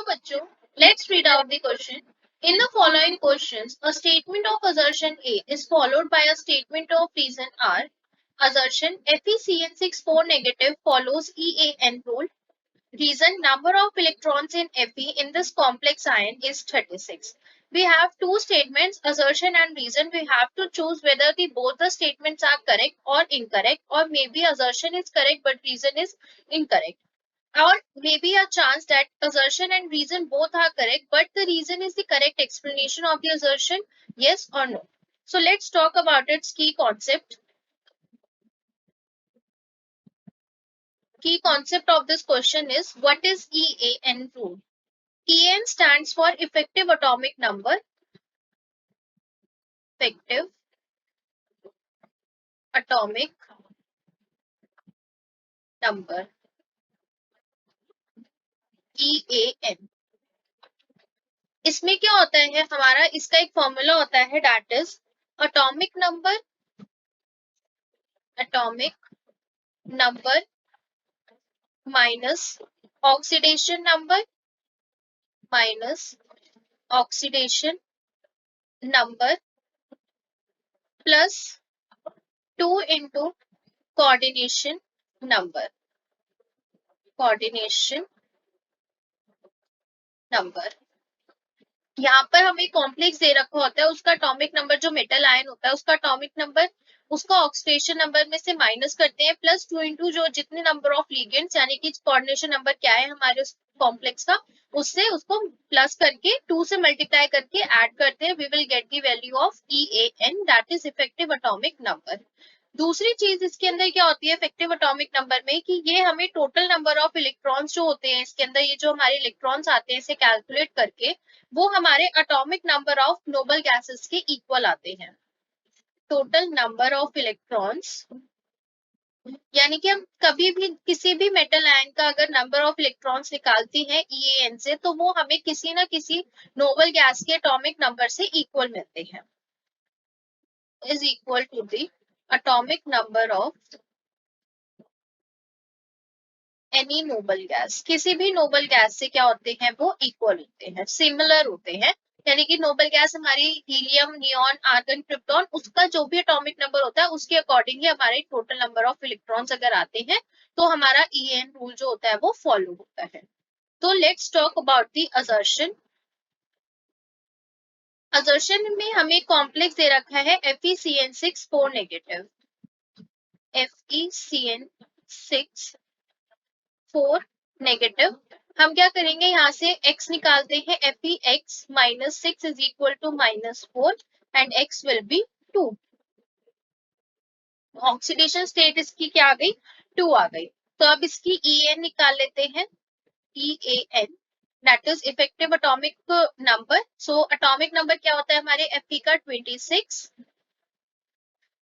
बच्चों, let's read out the question. In the following questions, a statement of assertion A is followed by a statement of reason R. Assertion FeCN6 4 negative follows EAN rule. Reason number of electrons in Fe in this complex ion is 36. We have two statements, assertion and reason. We have to choose whether both the statements are correct or incorrect, or maybe assertion is correct but reason is incorrect. Or maybe a chance that assertion and reason both are correct, but the reason is the correct explanation of the assertion, yes or no. So let's talk about its key concept. Key concept of this question is, what is EAN rule? EAN stands for effective atomic number. Effective atomic number. EAN. इसमें क्या होता है हमारा, इसका एक formula होता है, that is atomic number minus oxidation number plus 2 into coordination number. यहाँ पर हमें कॉम्प्लेक्स दे रखा होता है, उसका एटॉमिक नंबर जो मेटल आयन होता है उसका एटॉमिक नंबर, उसका ऑक्सीडेशन नंबर में से माइनस करते हैं, प्लस 2 इंटू जो जितने नंबर ऑफ लिगेंड्स यानी कि कोऑर्डिनेशन नंबर क्या है हमारे उस कॉम्प्लेक्स का, उससे उसको प्लस करके 2 से मल्टीप्लाई करके ऐड करते हैं, we will get the value of EAN, that is effective atomic number. दूसरी चीज इसके अंदर क्या होती है इफेक्टिव एटॉमिक नंबर में, कि ये हमें टोटल नंबर ऑफ इलेक्ट्रॉन्स जो होते हैं इसके अंदर, ये जो हमारे इलेक्ट्रॉन्स आते हैं इसे कैलकुलेट करके वो हमारे atomic number of noble gases के इक्वल आते हैं. टोटल नंबर ऑफ इलेक्ट्रॉन्स, यानी कि हम कभी भी किसी भी मेटल आयन का अगर नंबर ऑफ इलेक्ट्रॉन्स निकालते हैं EAN से, तो वो हमें किसी ना किसी नोबल गैस के एटॉमिक नंबर से इक्वल मिलते हैं, is equal to the atomic number of any noble gas. किसी भी नोबल गैस से क्या होते हैं वो इक्वल होते हैं, सिमिलर होते हैं, यानी कि नोबल गैस हमारी हीलियम, नियॉन, आर्गन, क्रिप्टॉन, उसका जो भी एटॉमिक नंबर होता है उसके अकॉर्डिंग ही हमारे टोटल नंबर ऑफ इलेक्ट्रॉन्स अगर आते हैं तो हमारा EAN रूल जो होता है वो फॉलो होता है. तो let's talk about the assertion. Assertion में हमें कॉम्प्लेक्स दे रखा है FeCN6 4 नेगेटिव. FeCN6 4 negative. हम क्या करेंगे, यहाँ से x निकालते हैं, Fex minus 6 is equal to -4 and x will be 2. Oxidation state इसकी क्या आ गई, 2 आ गई. तो अब इसकी EAN निकाल लेते हैं. EAN that is effective atomic number. So atomic number क्या होता है हमारे Fe का 26.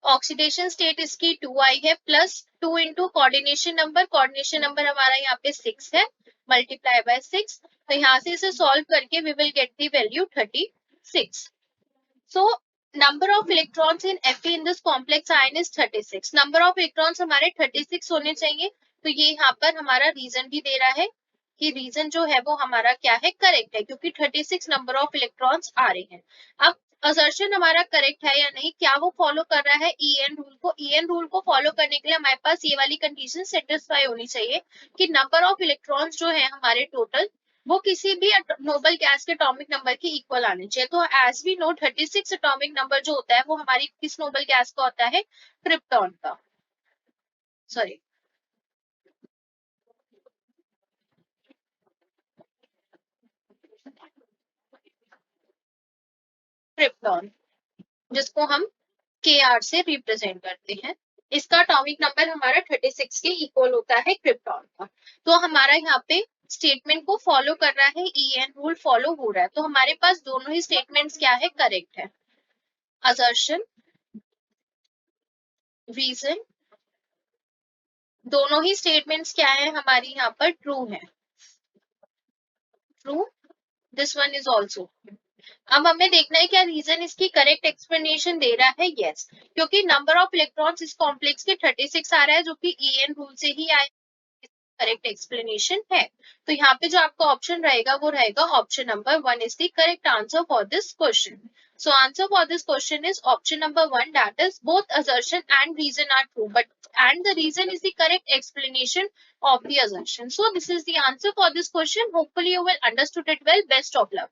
ऑक्सीडेशन स्टेट इसकी 2 आई है, प्लस 2 इंटू कोऑर्डिनेशन नंबर हमारा यहाँ पे 6 है, मल्टीप्लाई बाय 6. तो यहाँ से इसे सॉल्व करके we will get the value 36. So number of electrons in Fe in this complex ion is 36. Number of electrons हमारे 36 होने चाहिए. तो ये यहाँ पर हमारा रीजन भी दे रहा है कि रीजन जो है वो हमारा क्या है, करेक्ट है, क्योंकि 36 नंबर ऑफ इलेक्ट्रॉन्स आ रहे हैं. अब असर्शन हमारा करेक्ट है या नहीं, क्या वो फॉलो कर रहा है EAN रूल को. EAN रूल को फॉलो करने के लिए हमारे पास ये वाली कंडीशन सेटिस्फाई होनी चाहिए कि नंबर ऑफ इलेक्ट्रॉन्स जो है हमारे टोटल वो किसी भी नोबल गैस के एटॉमिक नंबर के इक्वल आने चाहिए. तो as we know 36 atomic number जो होता है वो हमारी किस नोबल गैस का होता है, क्रिप्टॉन का, सॉरी क्रिप्टॉन, जिसको हम KR से रिप्रेजेंट करते हैं. इसका एटॉमिक नंबर हमारा 36 के इक्वल होता है क्रिप्टॉन का. तो हमारा यहाँ पे स्टेटमेंट को फॉलो कर रहा है, EAN रूल फॉलो हो रहा है. तो हमारे पास दोनों ही स्टेटमेंट्स क्या है, करेक्ट है. असर्शन, रीजन, दोनों ही स्टेटमेंट्स क्या है हमारी यहाँ पर ट्रू है. True, this one is also. अब हमें देखना है क्या रीजन इसकी करेक्ट एक्सप्लेनेशन दे रहा है. यस, क्योंकि नंबर ऑफ इलेक्ट्रॉन्स इस कॉम्प्लेक्स के 36 आ रहा है जो कि EAN रूल से ही आए. करेक्ट एक्सप्लेनेशन है। तो यहाँ पे जो आपका ऑप्शन रहेगा वो रहेगा option number 1 is the correct answer for this question. So answer for this question is option number 1, that is both assertion and reason are true, but and the reason is the correct explanation of the assertion. So this is the answer for this question. Hopefully you will understood it well. Best of luck.